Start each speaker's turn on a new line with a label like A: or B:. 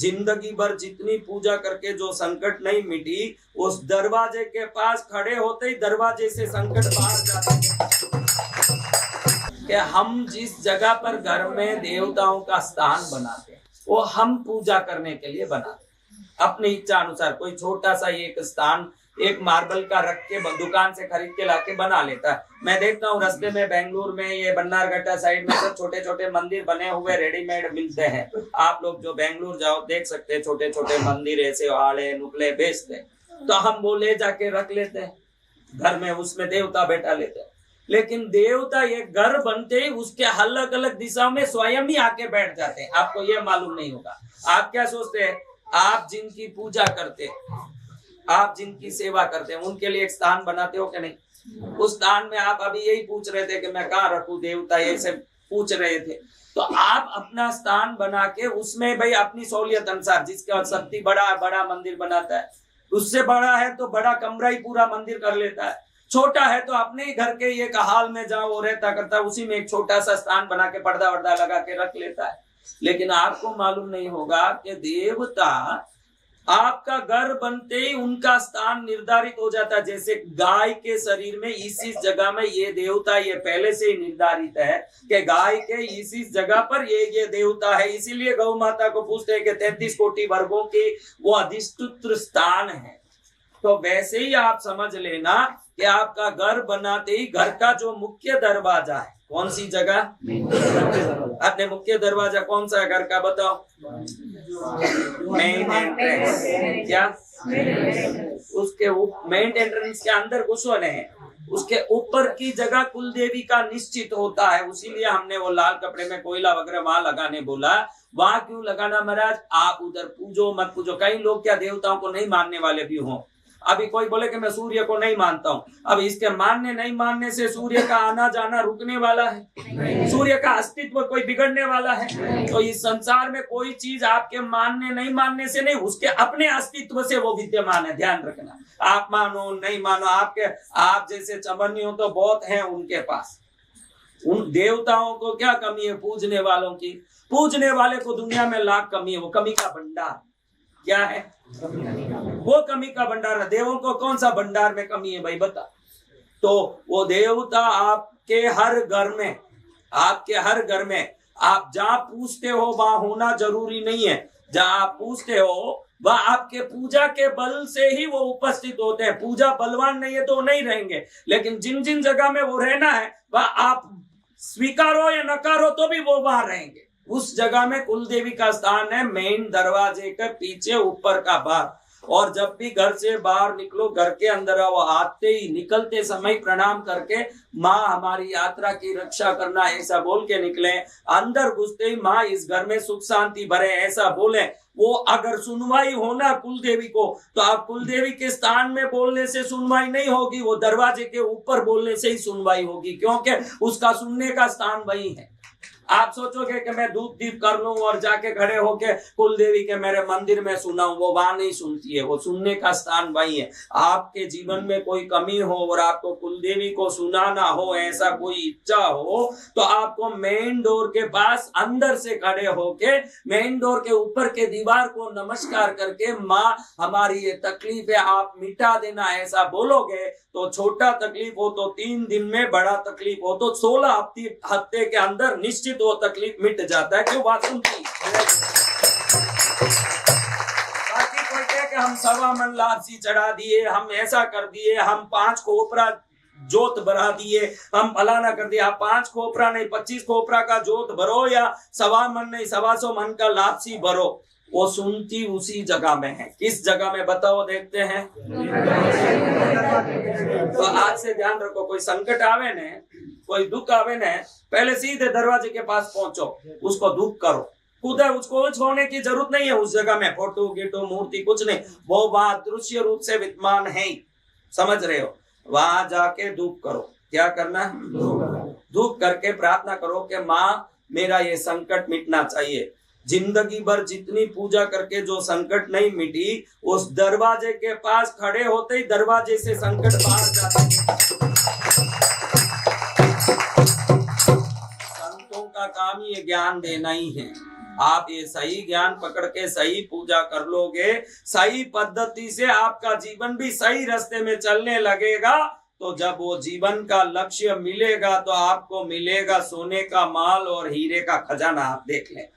A: जिंदगी भर जितनी पूजा करके जो संकट नहीं मिटी, उस दरवाजे के पास खड़े होते ही दरवाजे से संकट बाहर जाते हैं। कि हम जिस जगह पर घर में देवताओं का स्थान बनाते हैं वो हम पूजा करने के लिए बनाते हैं अपनी इच्छा अनुसार। कोई छोटा सा एक स्थान एक मार्बल का रख के दुकान से खरीद के लाके बना लेता है। मैं देखता हूँ रास्ते में बेंगलुरु में ये बन्नारघट्टा साइड में सब छोटे छोटे मंदिर बने हुए रेडीमेड मिलते हैं। आप लोग जो बेंगलुरु जाओ देख सकते हैं, छोटे छोटे मंदिर ऐसे आड़े नुकले बेचते हैं। तो हम वो ले जाके रख लेते हैं घर में, उसमें देवता बैठा लेते हैं। लेकिन देवता ये घर बनते ही उसके अलग अलग दिशाओं में स्वयं ही आके बैठ जाते हैं। आपको ये मालूम नहीं होगा। आप क्या सोचते हैं, आप जिनकी पूजा करते हैं, आप जिनकी सेवा करते हैं, उनके लिए एक स्थान बनाते हो कि नहीं? उस स्थान में आप अभी यही पूछ रहे थे कि मैं कहाँ रखूं देवता, ऐसे पूछ रहे थे। तो आप अपना स्थान बना के उसमें भाई अपनी सहूलियत अनुसार, जिसका शक्ति बड़ा मंदिर बनाता है, उससे बड़ा है तो बड़ा कमरा ही पूरा मंदिर कर लेता है, छोटा है तो अपने ही घर के एक हाल में जहाँ वो रहता करता है उसी में एक छोटा सा स्थान बना के पर्दा वर्दा लगा के रख लेता है। लेकिन आपको मालूम नहीं होगा कि देवता आपका घर बनते ही उनका स्थान निर्धारित हो जाता है। जैसे गाय के शरीर में इस जगह में ये देवता, ये पहले से ही निर्धारित है कि गाय के इस जगह पर ये देवता है। इसीलिए गौ माता को पूछते हैं कि 33 कोटि वर्गों के वो अधिष्ठित स्थान है। तो वैसे ही आप समझ लेना कि आपका घर बनाते ही घर का जो मुख्य दरवाजा है, कौन सी जगह? अपने मुख्य दरवाजा कौन सा है घर का, बताओ? Main entrance. क्या? उसके मेन एंट्रेंस के अंदर घुसने हैं, उसके ऊपर की जगह कुल देवी का निश्चित होता है। उसीलिए हमने वो लाल कपड़े में कोयला वगैरह वहां लगाने बोला। वहां क्यों लगाना महाराज? आप उधर पूजो मत पूजो। कई लोग क्या देवताओं को नहीं मानने वाले भी हों। अभी कोई बोले कि मैं सूर्य को नहीं मानता हूँ, अब इसके मानने नहीं मानने से सूर्य का आना जाना रुकने वाला है? सूर्य का अस्तित्व कोई बिगड़ने वाला है? तो इस संसार में कोई चीज आपके मानने नहीं मानने से नहीं, उसके अपने अस्तित्व से वो विद्यमान है। ध्यान रखना, आप मानो नहीं मानो, आप जैसे चमनियों तो बहुत हैं उनके पास। उन देवताओं को क्या कमी है? पूजने वालों की। पूजने वाले को दुनिया में लाख कमी है, वो कमी का भंडार। क्या है? वो कमी का भंडार है। देवों को कौन सा भंडार में कमी है भाई बता? तो वो देवता आपके हर घर में, आपके हर घर में आप जहाँ पूछते हो वहां होना जरूरी नहीं है। जहाँ आप पूछते हो वह आपके पूजा के बल से ही वो उपस्थित होते हैं। पूजा बलवान नहीं है तो नहीं रहेंगे, लेकिन जिन जिन जगह में वो रहना है वह आप स्वीकारो या नकारो तो भी वो वहां रहेंगे। उस जगह में कुल देवी का स्थान है मेन दरवाजे के पीछे ऊपर का भाग। और जब भी घर से बाहर निकलो, घर के अंदर आओ, आते ही निकलते समय प्रणाम करके माँ हमारी यात्रा की रक्षा करना ऐसा बोल के निकले। अंदर घुसते ही माँ इस घर में सुख शांति भरे ऐसा बोले। वो अगर सुनवाई होना कुल देवी को, तो आप कुल देवी के स्थान में बोलने से सुनवाई नहीं होगी, वो दरवाजे के ऊपर बोलने से ही सुनवाई होगी, क्योंकि उसका सुनने का स्थान वही है। आप सोचोगे कि मैं धूप दीप कर लूं और जाके खड़े होके कुल देवी के मेरे मंदिर में सुनाऊं, वो वहां नहीं सुनती है। वो सुनने का स्थान वही है। आपके जीवन में कोई कमी हो और आपको कुल देवी को सुनाना हो, ऐसा कोई इच्छा हो, तो आपको मेन डोर के पास अंदर से खड़े होके मेन डोर के ऊपर के दीवार को नमस्कार करके माँ हमारी ये तकलीफ है आप मिटा देना ऐसा बोलोगे। तो छोटा तकलीफ हो तो 3 दिन में, बड़ा तकलीफ हो तो 16 हफ्ते के अंदर निश्चित वो तकलीफ मिट जाता है। क्यों बात सुनती? बाकी कोई कहे कि हम 1.25 मन लापसी चढ़ा दिए, हम ऐसा कर दिए, हम 5 खोपरा जोत भरा दिए, हम फलाना कर दिया। 5 खोपरा नहीं 25 खोपरा का जोत भरो या 1.25 मन नहीं 125 मन का लापसी भरो, वो सुनती उसी जगह में है। किस जगह में बताओ देखते हैं? तो आज से ध्यान रखो, कोई संकट आवे ने, कोई दुख आवे ने, पहले सीधे दरवाजे के पास पहुंचो, उसको दुख करो। खुदा उसको छोड़ने की जरूरत नहीं है। उस जगह में फोटो गिटो मूर्ति कुछ नहीं, वो वहां दृश्य रूप से विद्यमान है ही। समझ रहे हो? वहां जाके दुख करो। क्या करना? दुख करके प्रार्थना करो कि माँ मेरा ये संकट मिटना चाहिए। जिंदगी भर जितनी पूजा करके जो संकट नहीं मिटी, उस दरवाजे के पास खड़े होते ही दरवाजे से संकट बाहर जाते हैं। संतों का काम ये ज्ञान देना ही है। आप ये सही ज्ञान पकड़ के सही पूजा कर लोगे, सही पद्धति से आपका जीवन भी सही रास्ते में चलने लगेगा, तो जब वो जीवन का लक्ष्य मिलेगा तो आपको मिलेगा सोने का माल और हीरे का खजाना। आप देख लें।